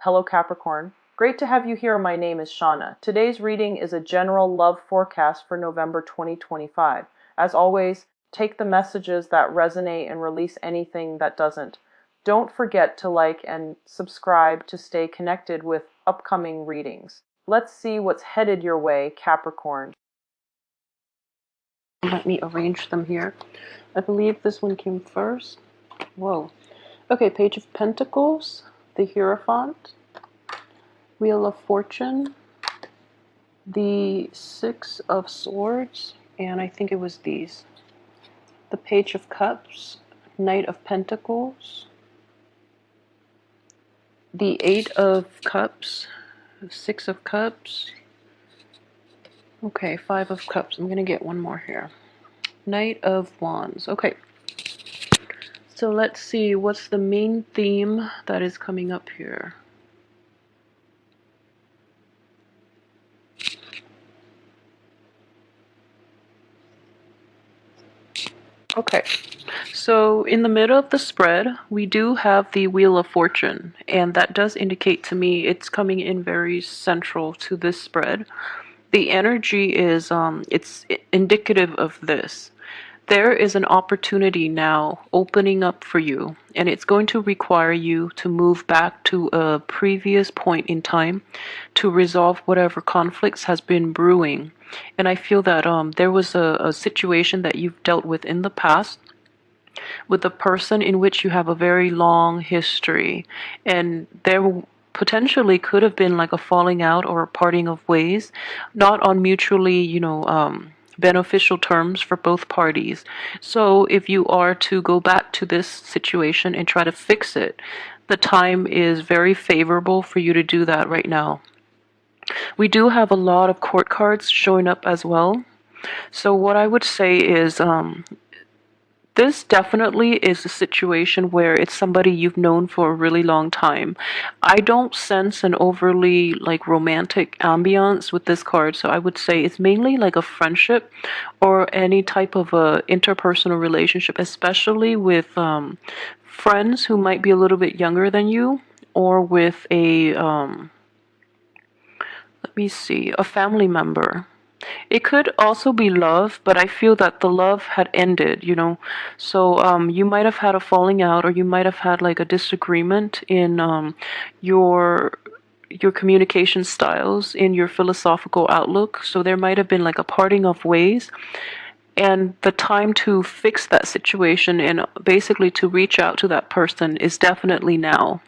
Hello Capricorn. Great to have you here. My name is Shauna. Today's reading is a general love forecast for November 2025. As always, take the messages that resonate and release anything that doesn't. Don't forget to like and subscribe to stay connected with upcoming readings. Let's see what's headed your way, Capricorn. Let me arrange them here. I believe this one came first. Whoa. Okay, Page of Pentacles, the Hierophant, Wheel of Fortune, the Six of Swords, and I think it was these. The Page of Cups, Knight of Pentacles, the Eight of Cups, Six of Cups. Okay, Five of Cups. I'm going to get one more here. Knight of Wands. Okay. So let's see, what's the main theme that is coming up here? Okay, so in the middle of the spread, we do have the Wheel of Fortune, and that does indicate to me it's coming in very central to this spread. The energy is, it's indicative of this. There is an opportunity now opening up for you, and it's going to require you to move back to a previous point in time to resolve whatever conflicts has been brewing. And I feel that there was a situation that you've dealt with in the past with a person in which you have a very long history, and there potentially could have been like a falling out or a parting of ways, not on mutually, beneficial terms for both parties. So if you are to go back to this situation and try to fix it, the time is very favorable for you to do that right now. We do have a lot of court cards showing up as well. So what I would say is this definitely is a situation where it's somebody you've known for a really long time. I don't sense an overly like romantic ambiance with this card, so I would say it's mainly like a friendship or any type of a interpersonal relationship, especially with friends who might be a little bit younger than you, or with a let me see, a family member. It could also be love, but I feel that the love had ended. So you might have had a falling out, or you might have had like a disagreement in your your communication styles, in your philosophical outlook. So there might have been like a parting of ways, and the time to fix that situation and basically to reach out to that person is definitely now.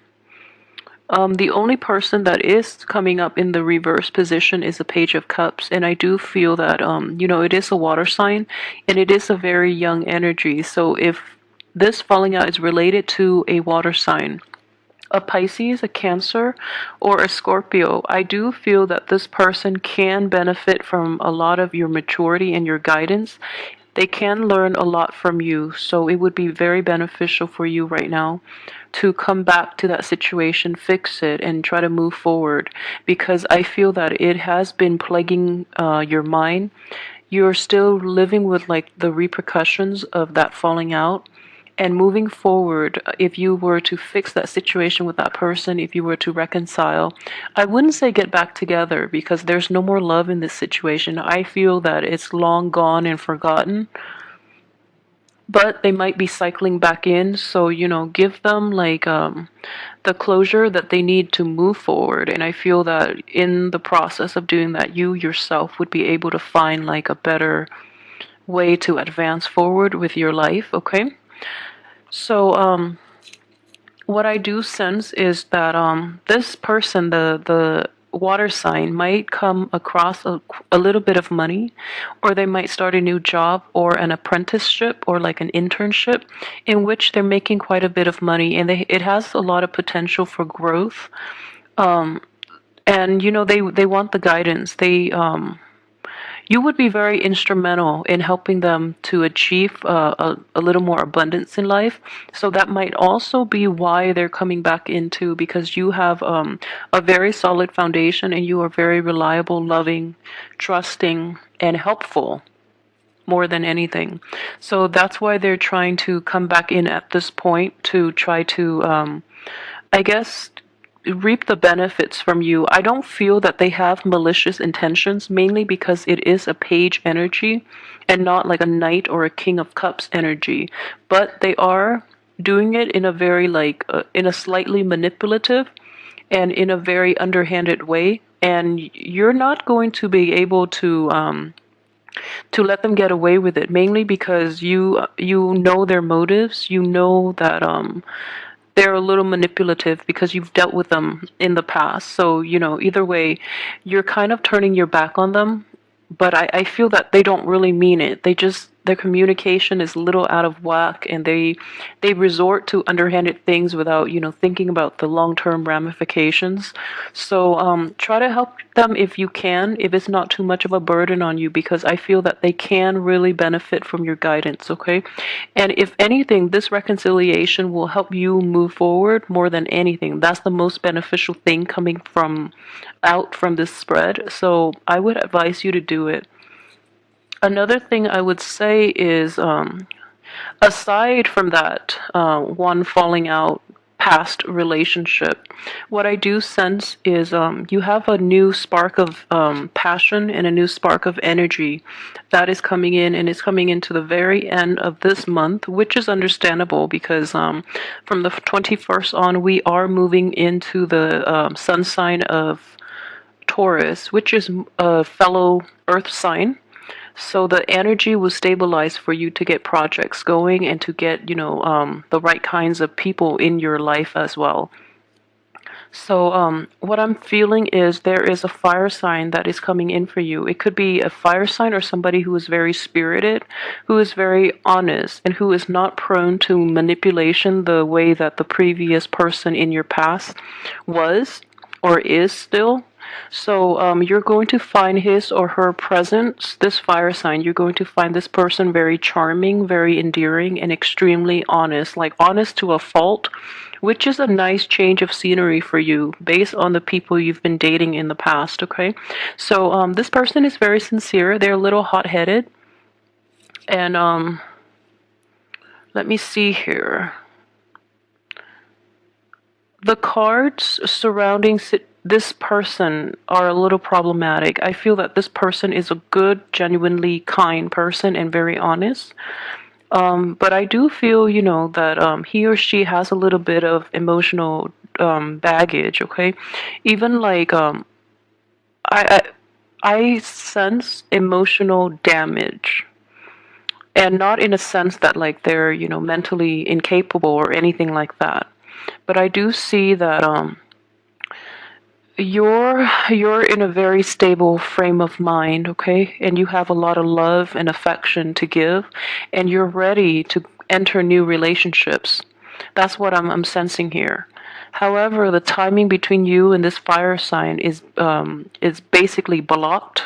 The only person that is coming up in the reverse position is the Page of Cups, and I do feel that, it is a water sign, and it is a very young energy. So if this falling out is related to a water sign, a Pisces, a Cancer, or a Scorpio, I do feel that this person can benefit from a lot of your maturity and your guidance. They can learn a lot from you, so it would be very beneficial for you right now to come back to that situation, fix it, and try to move forward, because I feel that it has been plaguing your mind. You're still living with like the repercussions of that falling out. And moving forward, if you were to fix that situation with that person, if you were to reconcile, I wouldn't say get back together, because there's no more love in this situation. I feel that it's long gone and forgotten, but they might be cycling back in. So, give them like the closure that they need to move forward. And I feel that in the process of doing that, you yourself would be able to find like a better way to advance forward with your life, okay? So, what I do sense is that this person, the water sign, might come across a little bit of money, or they might start a new job or an apprenticeship or like an internship in which they're making quite a bit of money, and it has a lot of potential for growth. And they want the guidance. You would be very instrumental in helping them to achieve a little more abundance in life. So that might also be why they're coming back into, because you have a very solid foundation, and you are very reliable, loving, trusting, and helpful more than anything. So that's why they're trying to come back in at this point to try to, I guess, reap the benefits from you. I don't feel that they have malicious intentions, mainly because it is a page energy and not like a knight or a king of cups energy. But they are doing it in a very like in a slightly manipulative and in a very underhanded way. And you're not going to be able to let them get away with it, mainly because you know their motives. You know that they're a little manipulative because you've dealt with them in the past. So, either way, you're kind of turning your back on them. But I feel that they don't really mean it. Their communication is a little out of whack, and they resort to underhanded things without, thinking about the long-term ramifications. So try to help them if you can, if it's not too much of a burden on you, because I feel that they can really benefit from your guidance, okay? And if anything, this reconciliation will help you move forward more than anything. That's the most beneficial thing coming out from this spread. So I would advise you to do it. Another thing I would say is, aside from that, one falling out past relationship, what I do sense is you have a new spark of passion and a new spark of energy that is coming in, and it's coming into the very end of this month, which is understandable because from the 21st on, we are moving into the sun sign of Taurus, which is a fellow earth sign. So the energy will stabilize for you to get projects going and to get, the right kinds of people in your life as well. So what I'm feeling is there is a fire sign that is coming in for you. It could be a fire sign or somebody who is very spirited, who is very honest, and who is not prone to manipulation the way that the previous person in your past was or is still. So you're going to find his or her presence, this fire sign, you're going to find this person very charming, very endearing, and extremely honest, like honest to a fault, which is a nice change of scenery for you based on the people you've been dating in the past, okay? So this person is very sincere. They're a little hot-headed. And let me see here. The cards surrounding this person are a little problematic. I feel that this person is a good, genuinely kind person and very honest. But I do feel, that he or she has a little bit of emotional baggage, okay? Even like I, I sense emotional damage. And not in a sense that like they're, mentally incapable or anything like that. But I do see that you're in a very stable frame of mind, okay? And you have a lot of love and affection to give, and you're ready to enter new relationships. That's what I'm sensing here. However, the timing between you and this fire sign is basically blocked,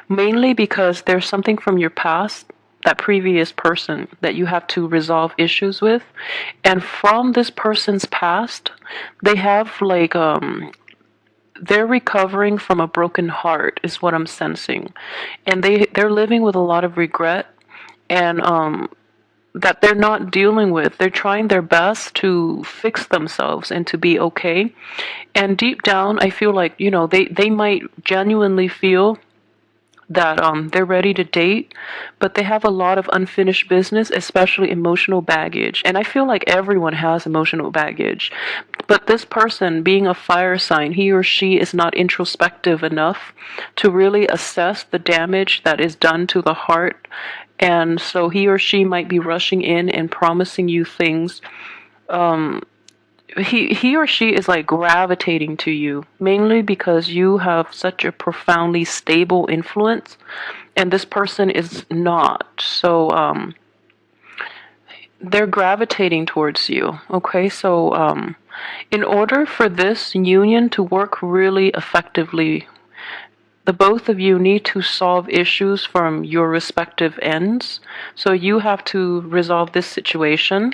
mainly because there's something from your past, that previous person that you have to resolve issues with, and from this person's past, they have like they're recovering from a broken heart is what I'm sensing, and they're living with a lot of regret, and that they're not dealing with. They're trying their best to fix themselves and to be okay, and deep down I feel like they might genuinely feel that they're ready to date, but they have a lot of unfinished business, especially emotional baggage. And I feel like everyone has emotional baggage. But this person, being a fire sign, he or she is not introspective enough to really assess the damage that is done to the heart. And so he or she might be rushing in and promising you things. He or she is like gravitating to you mainly because you have such a profoundly stable influence, and this person is not. So they're gravitating towards you, okay? So in order for this union to work really effectively, the both of you need to solve issues from your respective ends. So you have to resolve this situation,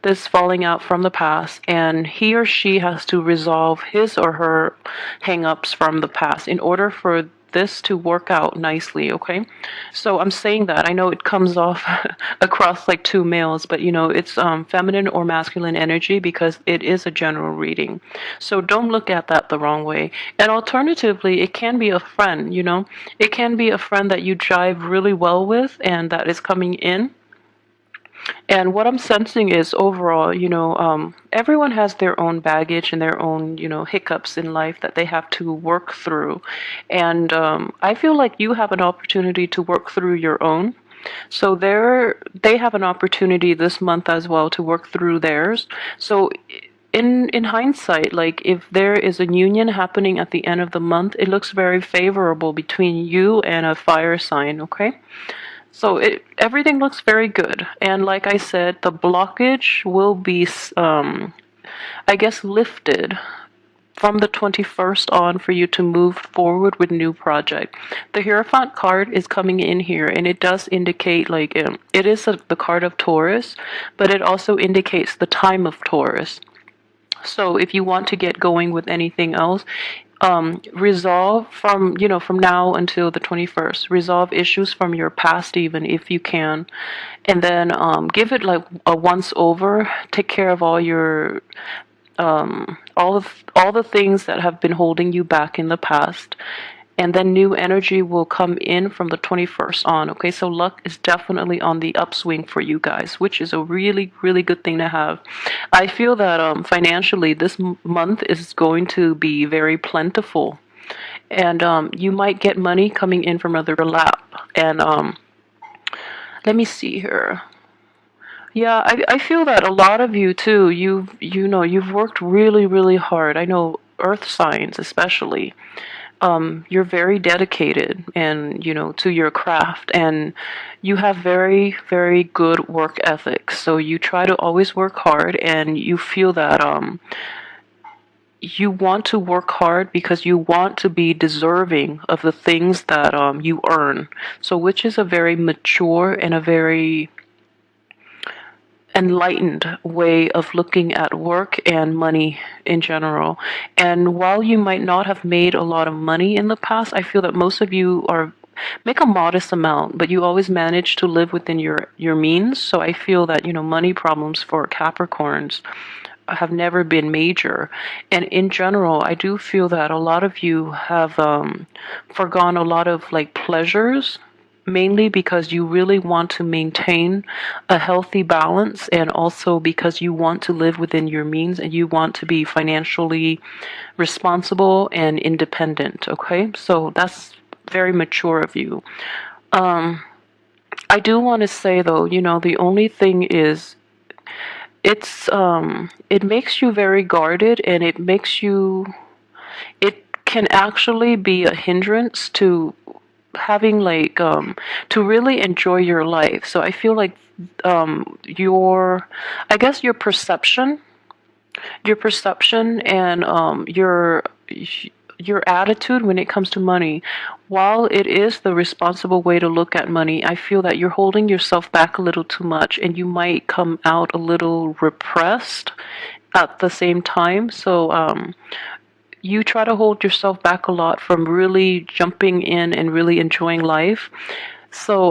this falling out from the past, and he or she has to resolve his or her hang-ups from the past in order for this to work out nicely, okay? So I'm saying that. I know it comes off across like two males, but it's feminine or masculine energy because it is a general reading. So don't look at that the wrong way. And alternatively, it can be a friend, It can be a friend that you jive really well with and that is coming in. And what I'm sensing is overall, everyone has their own baggage and their own, hiccups in life that they have to work through. And I feel like you have an opportunity to work through your own. So they have an opportunity this month as well to work through theirs. So in hindsight, like if there is a union happening at the end of the month, it looks very favorable between you and a fire sign, okay? So everything looks very good. And like I said, the blockage will be, I guess, lifted from the 21st on for you to move forward with new project. The Hierophant card is coming in here, and it does indicate, like, it is the card of Taurus, but it also indicates the time of Taurus. So if you want to get going with anything else, resolve from now until the 21st, resolve issues from your past, even if you can, and then give it like a once over, take care of all your all the things that have been holding you back in the past, and then new energy will come in from the 21st on. Okay, so luck is definitely on the upswing for you guys, which is a really, really good thing to have. I feel that financially this month is going to be very plentiful, and you might get money coming in from other lap. And let me see here. Yeah, I feel that a lot of you too. You've worked really, really hard. I know earth signs especially. You're very dedicated and to your craft, and you have very, very good work ethics. So you try to always work hard, and you feel that you want to work hard because you want to be deserving of the things that you earn. So which is a very mature and a very enlightened way of looking at work and money in general. And while you might not have made a lot of money in the past, I feel that most of you make a modest amount, but you always manage to live within your means. So I feel that money problems for Capricorns have never been major. And in general, I do feel that a lot of you have forgone a lot of like pleasures, mainly because you really want to maintain a healthy balance, and also because you want to live within your means and you want to be financially responsible and independent. Okay, so that's very mature of you. I do want to say though, the only thing is it makes you very guarded, and it can actually be a hindrance to having like to really enjoy your life. So I feel like your I guess your perception and your attitude when it comes to money, while it is the responsible way to look at money, I feel that you're holding yourself back a little too much, and you might come out a little repressed at the same time. So you try to hold yourself back a lot from really jumping in and really enjoying life. So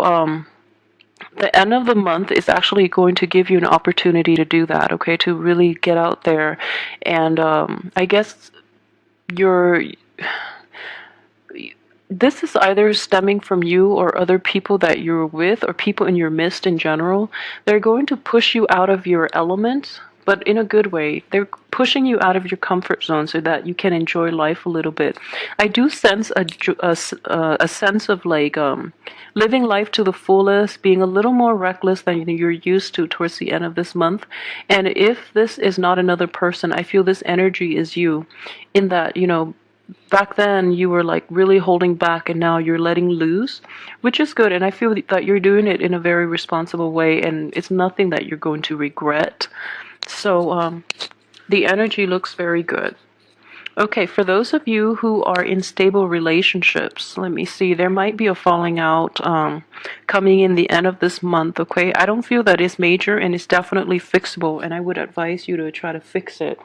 the end of the month is actually going to give you an opportunity to do that, okay? To really get out there. And I guess you're this is either stemming from you or other people that you're with, or people in your midst in general. They're going to push you out of your element, but in a good way. They're pushing you out of your comfort zone so that you can enjoy life a little bit. I do sense a sense of like living life to the fullest, being a little more reckless than you're used to towards the end of this month. And if this is not another person, I feel this energy is you, in that, back then you were like really holding back, and now you're letting loose, which is good. And I feel that you're doing it in a very responsible way, and it's nothing that you're going to regret. So the energy looks very good. Okay, for those of you who are in stable relationships, let me see, there might be a falling out coming in the end of this month, okay? I don't feel that it's major, and it's definitely fixable, and I would advise you to try to fix it.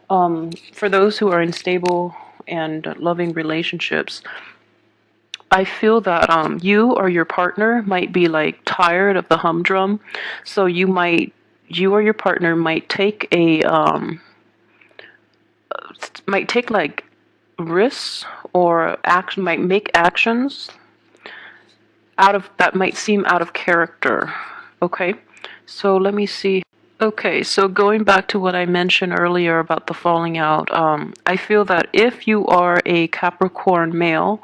For those who are in stable and loving relationships, I feel that you or your partner might be like tired of the humdrum, so you or your partner might take like risks or act might make actions out of that might seem out of character. Okay, so let me see. Okay, so going back to what I mentioned earlier about the falling out, I feel that if you are a Capricorn male,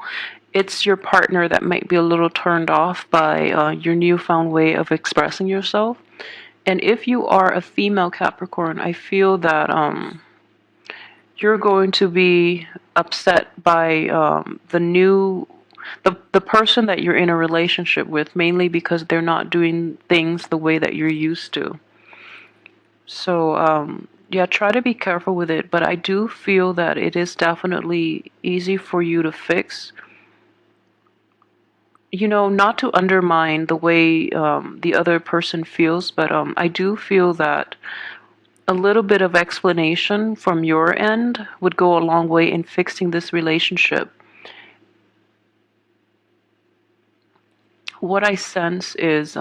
it's your partner that might be a little turned off by your newfound way of expressing yourself. And if you are a female Capricorn, I feel that you're going to be upset by the person that you're in a relationship with, mainly because they're not doing things the way that you're used to. So, yeah, try to be careful with it, but I do feel that it is definitely easy for you to fix. Not to undermine the way the other person feels, but I do feel that a little bit of explanation from your end would go a long way in fixing this relationship. What I sense is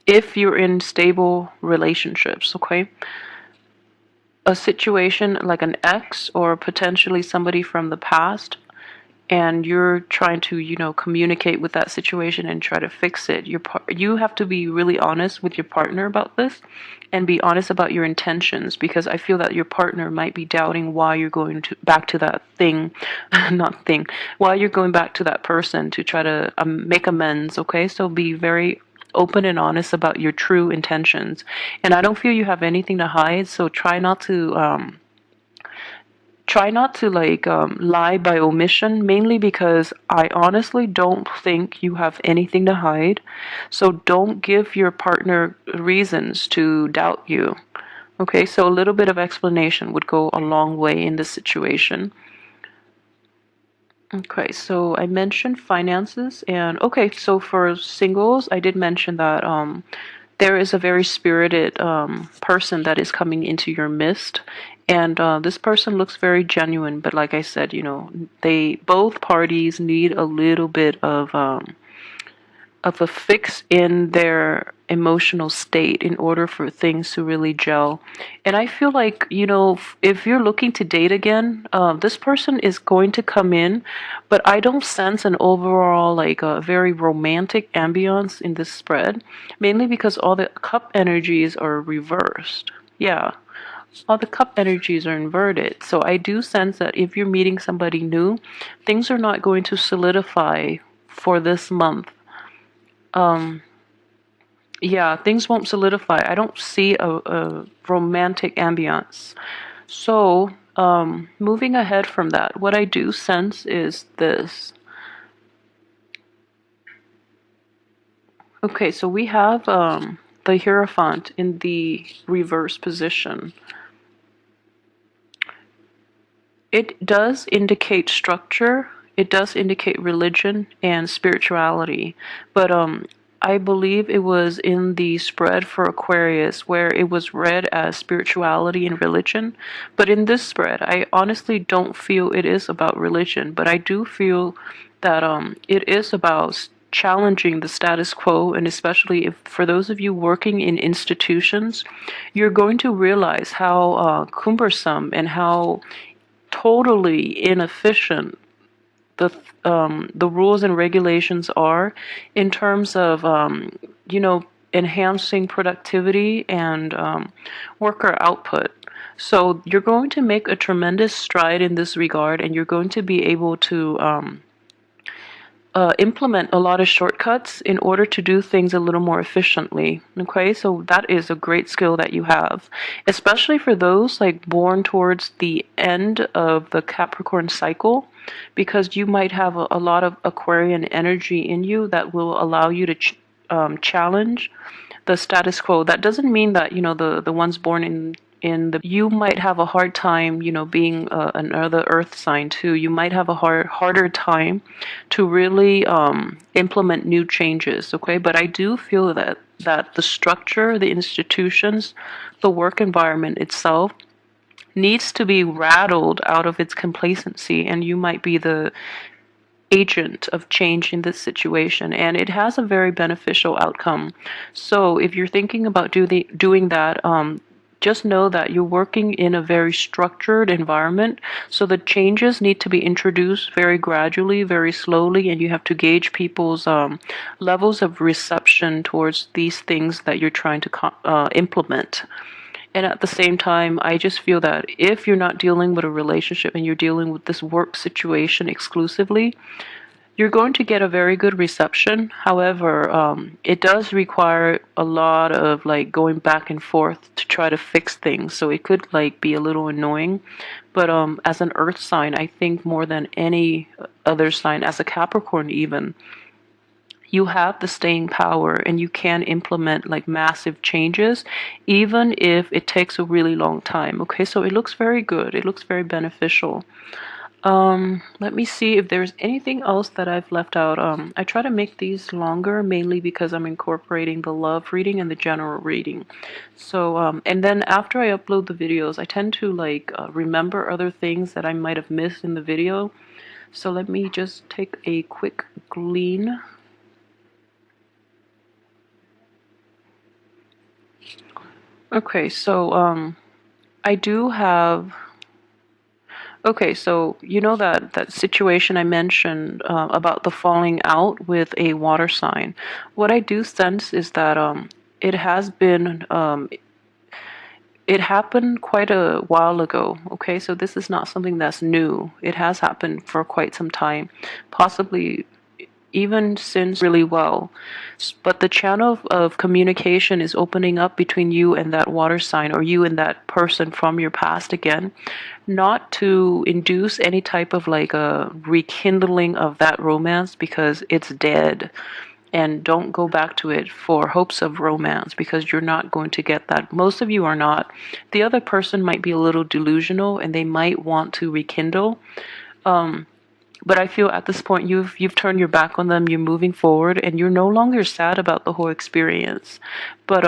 if you're in stable relationships, okay? A situation like an ex or potentially somebody from the past, and you're trying to communicate with that situation and try to fix it, you have to be really honest with your partner about this and be honest about your intentions, because I feel that your partner might be doubting why you're going back to that thing not thing why you're going back to that person to try to make amends. Okay, so be very open and honest about your true intentions, and I don't feel you have anything to hide, so try not to like lie by omission, mainly because I honestly don't think you have anything to hide. So don't give your partner reasons to doubt you. Okay, so a little bit of explanation would go a long way in this situation. Okay, so I mentioned finances, and okay, so for singles, I did mention that there is a very spirited person that is coming into your midst, and this person looks very genuine. But like I said, they both parties need a little bit of a fix in their emotional state in order for things to really gel. And I feel like, if you're looking to date again, this person is going to come in, but I don't sense an overall, like, a very romantic ambiance in this spread, mainly because all the cup energies are reversed. Yeah. All the cup energies are inverted. So I do sense that if you're meeting somebody new, things are not going to solidify for this month. Yeah, things won't solidify. I don't see a romantic ambiance. So, moving ahead from that, what I do sense is this. Okay, so we have the Hierophant in the reverse position. It does indicate structure, it does indicate religion and spirituality, but I believe it was in the spread for Aquarius where it was read as spirituality and religion. But in this spread, I honestly don't feel it is about religion, but I do feel that it is about challenging the status quo, and especially if for those of you working in institutions, you're going to realize how cumbersome and how totally inefficient the rules and regulations are in terms of enhancing productivity and worker output. So you're going to make a tremendous stride in this regard, and you're going to be able to implement a lot of shortcuts in order to do things a little more efficiently. Okay, so that is a great skill that you have, especially for those like born towards the end of the Capricorn cycle, because you might have a lot of Aquarian energy in you that will allow you to challenge the status quo. That doesn't mean that the ones born in the you might have a hard time, being another earth sign too. You might have a harder time to really implement new changes. Okay, but I do feel that the structure, the institutions, the work environment itself needs to be rattled out of its complacency, and you might be agent of change in this situation, and it has a very beneficial outcome. So if you're thinking about doing that, just know that you're working in a very structured environment, so the changes need to be introduced very gradually, very slowly, and you have to gauge people's levels of reception towards these things that you're trying to implement. And at the same time, I just feel that if you're not dealing with a relationship and you're dealing with this work situation exclusively, you're going to get a very good reception. However, it does require a lot of like going back and forth to try to fix things. So it could like be a little annoying. But as an earth sign, I think more than any other sign, as a Capricorn even, you have the staying power and you can implement like massive changes, even if it takes a really long time. Okay, so it looks very good. It looks very beneficial. Let me see if there's anything else that I've left out. I try to make these longer mainly because I'm incorporating the love reading and the general reading. So, and then after I upload the videos, I tend to like remember other things that I might have missed in the video. So let me just take a quick glean. Okay, so I do have. Okay, so you know that situation I mentioned about the falling out with a water sign. What I do sense is that it has been it happened quite a while ago. Okay, so this is not something that's new. It has happened for quite some time, possibly even since really well. But the channel of communication is opening up between you and that water sign, or you and that person from your past again, not to induce any type of like a rekindling of that romance because it's dead. And don't go back to it for hopes of romance because you're not going to get that. Most of you are not. The other person might be a little delusional and they might want to rekindle. But I feel at this point you've turned your back on them, you're moving forward, and you're no longer sad about the whole experience. But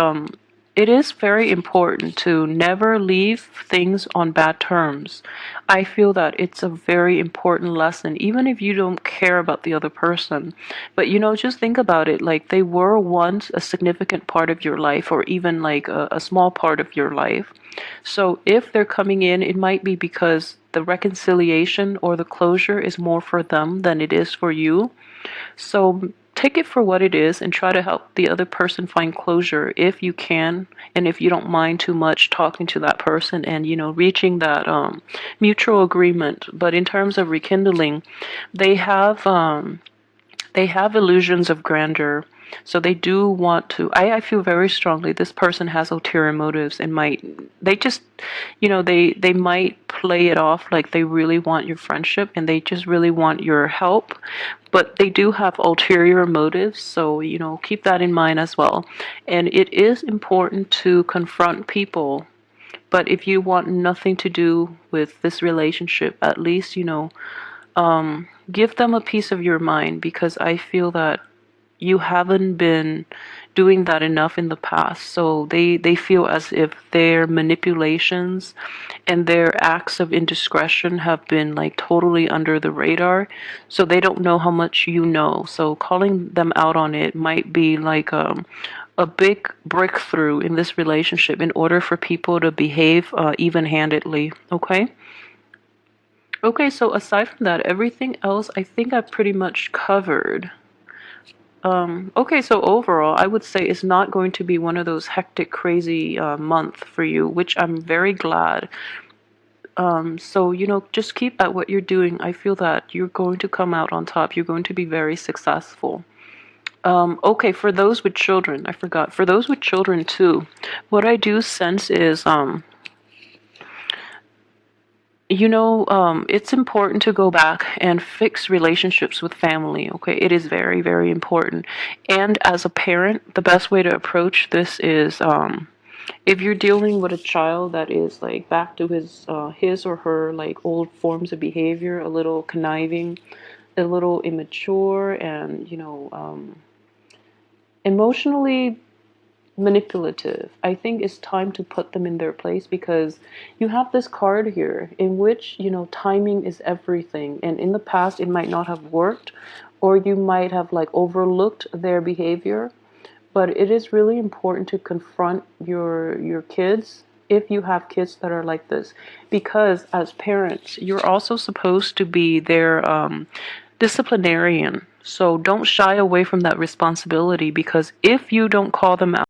it is very important to never leave things on bad terms. I feel that it's a very important lesson, even if you don't care about the other person. But just think about it, like they were once a significant part of your life, or even like a small part of your life. So if they're coming in, it might be because the reconciliation or the closure is more for them than it is for you. So take it for what it is and try to help the other person find closure if you can, and if you don't mind too much talking to that person and reaching that mutual agreement. But in terms of rekindling, they have they have illusions of grandeur. So they do want to. I feel very strongly this person has ulterior motives and might. They just, they might play it off like they really want your friendship and they just really want your help. But they do have ulterior motives. So, keep that in mind as well. And it is important to confront people. But if you want nothing to do with this relationship, at least, give them a piece of your mind, because I feel that you haven't been doing that enough in the past. So they feel as if their manipulations and their acts of indiscretion have been like totally under the radar. So they don't know how much you know. So calling them out on it might be like a big breakthrough in this relationship in order for people to behave even-handedly. Okay? Okay, so aside from that, everything else I think I pretty much covered. Okay, so overall, I would say it's not going to be one of those hectic, crazy month for you, which I'm very glad. So, just keep at what you're doing. I feel that you're going to come out on top. You're going to be very successful. Okay, for those with children, I forgot. For those with children too, what I do sense is, it's important to go back and fix relationships with family, okay? It is very, very important. And as a parent, the best way to approach this is if you're dealing with a child that is like back to his or her like old forms of behavior, a little conniving, a little immature, and emotionally manipulative. I think it's time to put them in their place, because you have this card here in which, timing is everything. And in the past, it might not have worked, or you might have like overlooked their behavior. But it is really important to confront your kids if you have kids that are like this, because as parents, you're also supposed to be their disciplinarian. So don't shy away from that responsibility, because if you don't call them out